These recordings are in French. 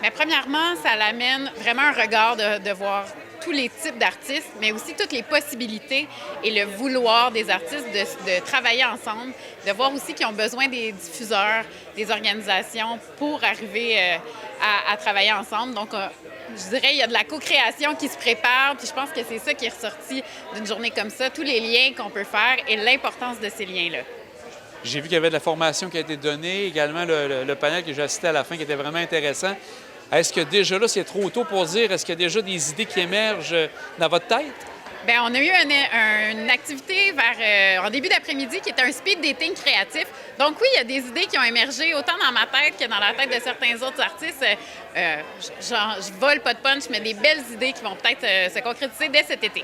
Mais premièrement, ça l'amène vraiment un regard de voir tous les types d'artistes, mais aussi toutes les possibilités et le vouloir des artistes de travailler ensemble, de voir aussi qu'ils ont besoin des diffuseurs, des organisations pour arriver à travailler ensemble. Donc, je dirais, il y a de la co-création qui se prépare, puis je pense que c'est ça qui est ressorti d'une journée comme ça, tous les liens qu'on peut faire et l'importance de ces liens-là. J'ai vu qu'il y avait de la formation qui a été donnée, également le panel que j'ai assisté à la fin qui était vraiment intéressant. Est-ce que déjà là, c'est trop tôt pour dire, est-ce qu'il y a déjà des idées qui émergent dans votre tête? Bien, on a eu une activité en début d'après-midi qui était un speed dating créatif. Donc oui, il y a des idées qui ont émergé autant dans ma tête que dans la tête de certains autres artistes. Je vole pas de punch, mais des belles idées qui vont peut-être se concrétiser dès cet été.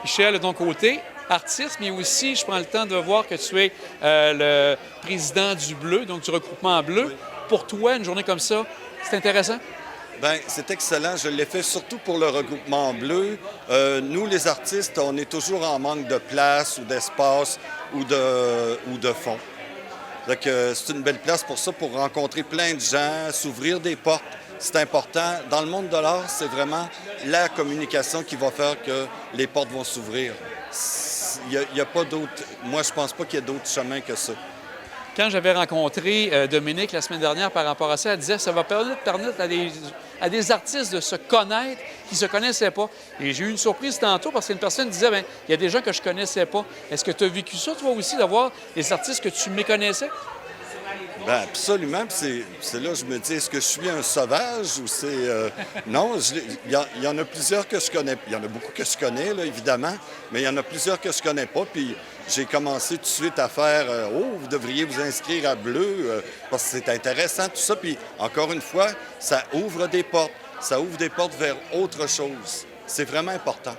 Michel, de ton côté, artiste, mais aussi, je prends le temps de voir que tu es le président du Bleu, donc du regroupement Bleu. Oui. Pour toi, une journée comme ça, c'est intéressant? Bien, c'est excellent. Je l'ai fait surtout pour le regroupement Bleu. Nous, les artistes, on est toujours en manque de place ou d'espace ou de fonds. Donc, c'est une belle place pour ça, pour rencontrer plein de gens, s'ouvrir des portes. C'est important. Dans le monde de l'art, c'est vraiment la communication qui va faire que les portes vont s'ouvrir. Il y a pas d'autre... Moi, je pense pas qu'il y ait d'autres chemins que ça. Quand j'avais rencontré Dominique la semaine dernière par rapport à ça, elle disait que ça va permettre à des artistes de se connaître qui ne se connaissaient pas. Et j'ai eu une surprise tantôt parce qu'une personne disait, bien, il y a des gens que je ne connaissais pas. Est-ce que tu as vécu ça, toi aussi, d'avoir des artistes que tu méconnaissais? Bien, absolument. Puis c'est là que je me dis, est-ce que je suis un sauvage ou c'est... Non, il y en a plusieurs que je connais. Il y en a beaucoup que je connais, là, évidemment, mais il y en a plusieurs que je connais pas. Puis j'ai commencé tout de suite à faire « Oh, vous devriez vous inscrire à Bleu parce que c'est intéressant, tout ça. » Puis encore une fois, ça ouvre des portes. Ça ouvre des portes vers autre chose. C'est vraiment important.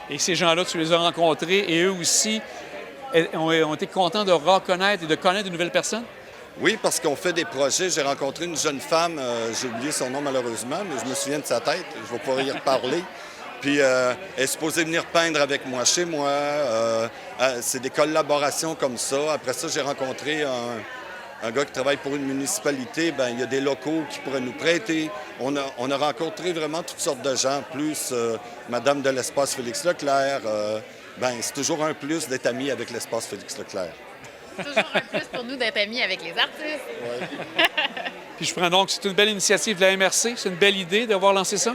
Et ces gens-là, tu les as rencontrés et eux aussi ont été contents de reconnaître et de connaître de nouvelles personnes? Oui, parce qu'on fait des projets. J'ai rencontré une jeune femme, j'ai oublié son nom malheureusement, mais je me souviens de sa tête, je vais pouvoir y reparler. Puis elle est supposée venir peindre avec moi chez moi. C'est des collaborations comme ça. Après ça, j'ai rencontré un gars qui travaille pour une municipalité. Bien, il y a des locaux qui pourraient nous prêter. On a rencontré vraiment toutes sortes de gens, plus Madame de l'Espace Félix Leclerc. Bien, c'est toujours un plus d'être ami avec l'Espace Félix Leclerc. C'est toujours un plus pour nous d'être amis avec les artistes. Ouais. Puis je prends donc, c'est une belle initiative de la MRC. C'est une belle idée d'avoir lancé ça?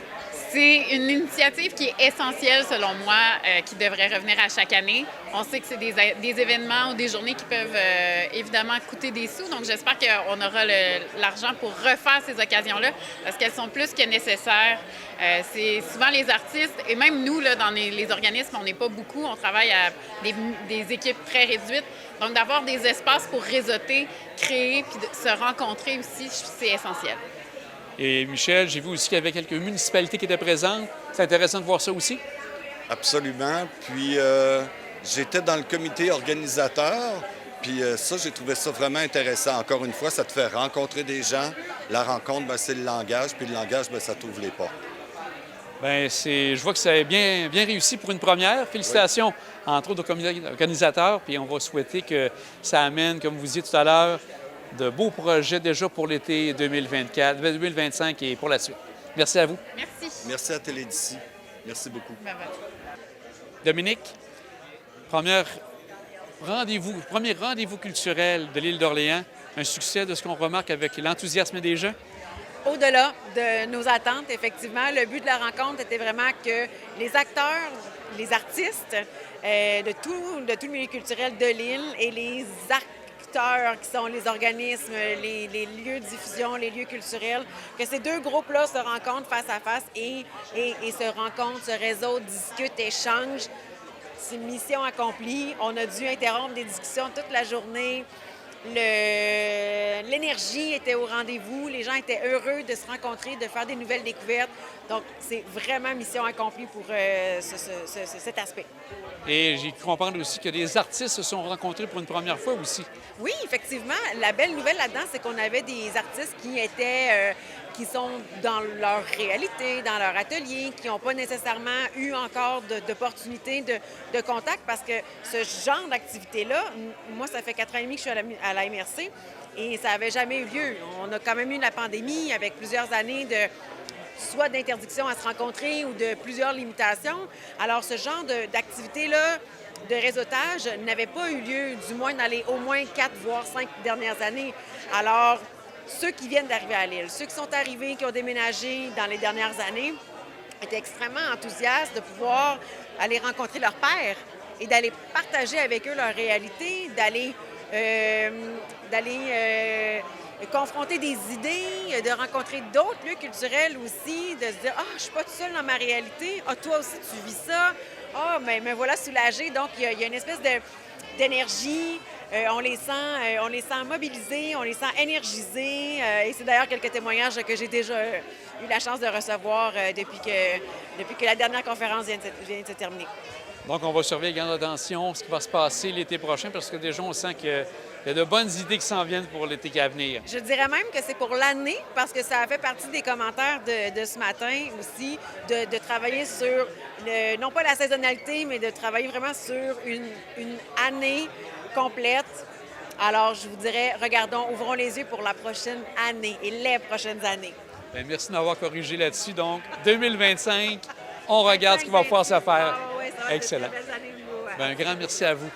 C'est une initiative qui est essentielle, selon moi, qui devrait revenir à chaque année. On sait que c'est des événements ou des journées qui peuvent évidemment coûter des sous. Donc, j'espère qu'on aura l'argent pour refaire ces occasions-là parce qu'elles sont plus que nécessaires. C'est souvent les artistes, et même nous, là, dans les organismes, on n'est pas beaucoup. On travaille à des équipes très réduites. Donc, d'avoir des espaces pour réseauter, créer, puis de se rencontrer aussi, c'est essentiel. Et Michel, j'ai vu aussi qu'il y avait quelques municipalités qui étaient présentes. C'est intéressant de voir ça aussi? Absolument. Puis j'étais dans le comité organisateur, puis ça, j'ai trouvé ça vraiment intéressant. Encore une fois, ça te fait rencontrer des gens. La rencontre, bien, c'est le langage, puis le langage, bien, ça t'ouvre les portes. Bien, je vois que ça a bien réussi pour une première. Félicitations, oui. Entre autres, au comité organisateur, puis on va souhaiter que ça amène, comme vous disiez tout à l'heure, de beaux projets déjà pour l'été 2024, 2025 et pour la suite. Merci à vous. Merci. Merci à Télédici. Merci beaucoup. Bye-bye. Dominique, premier rendez-vous culturel de l'île d'Orléans, un succès de ce qu'on remarque avec l'enthousiasme des gens? Au-delà de nos attentes, effectivement, le but de la rencontre était vraiment que les acteurs, les artistes de tout le milieu culturel de l'île et les acteurs qui sont les organismes, les lieux de diffusion, les lieux culturels, que ces deux groupes-là se rencontrent face à face et se rencontrent, se réseautent, discutent, échangent. C'est une mission accomplie. On a dû interrompre des discussions toute la journée. L'énergie était au rendez-vous. Les gens étaient heureux de se rencontrer, de faire des nouvelles découvertes. Donc, c'est vraiment mission accomplie pour cet aspect. Et j'ai cru comprendre aussi que les artistes se sont rencontrés pour une première fois aussi. Oui, effectivement. La belle nouvelle là-dedans, c'est qu'on avait des artistes qui qui sont dans leur réalité, dans leur atelier, qui n'ont pas nécessairement eu encore d'opportunité de contact parce que ce genre d'activité-là, moi, ça fait 4 ans et demi que je suis à la MRC et ça n'avait jamais eu lieu. On a quand même eu la pandémie avec plusieurs années soit d'interdiction à se rencontrer ou de plusieurs limitations. Alors, ce genre d'activité-là, de réseautage, n'avait pas eu lieu, du moins dans les au moins 4, voire 5 dernières années. Alors, ceux qui viennent d'arriver à l'île, ceux qui sont arrivés, qui ont déménagé dans les dernières années, étaient extrêmement enthousiastes de pouvoir aller rencontrer leurs pairs et d'aller partager avec eux leur réalité, d'aller confronter des idées, de rencontrer d'autres lieux culturels aussi, de se dire « Ah, je suis pas toute seule dans ma réalité. Ah, toi aussi, tu vis ça. Ah, mais me voilà soulagée. » Donc, il y a une espèce d'énergie. On les sent mobilisés, on les sent énergisés. Et c'est d'ailleurs quelques témoignages que j'ai déjà eu la chance de recevoir depuis que la dernière conférence vient de se terminer. Donc, on va surveiller avec grande attention ce qui va se passer l'été prochain parce que déjà, on sent qu'il y a de bonnes idées qui s'en viennent pour l'été qui va venir. Je dirais même que c'est pour l'année parce que ça a fait partie des commentaires de ce matin aussi, de travailler sur, non pas la saisonnalité, mais de travailler vraiment sur une année complète. Alors, je vous dirais, regardons, ouvrons les yeux pour la prochaine année et les prochaines années. Bien, merci de m'avoir corrigé là-dessus. Donc, 2025, on regarde ce qui va pouvoir se faire. Ah, oui, ça va être excellent. de très belles années, Bien, un grand merci à vous.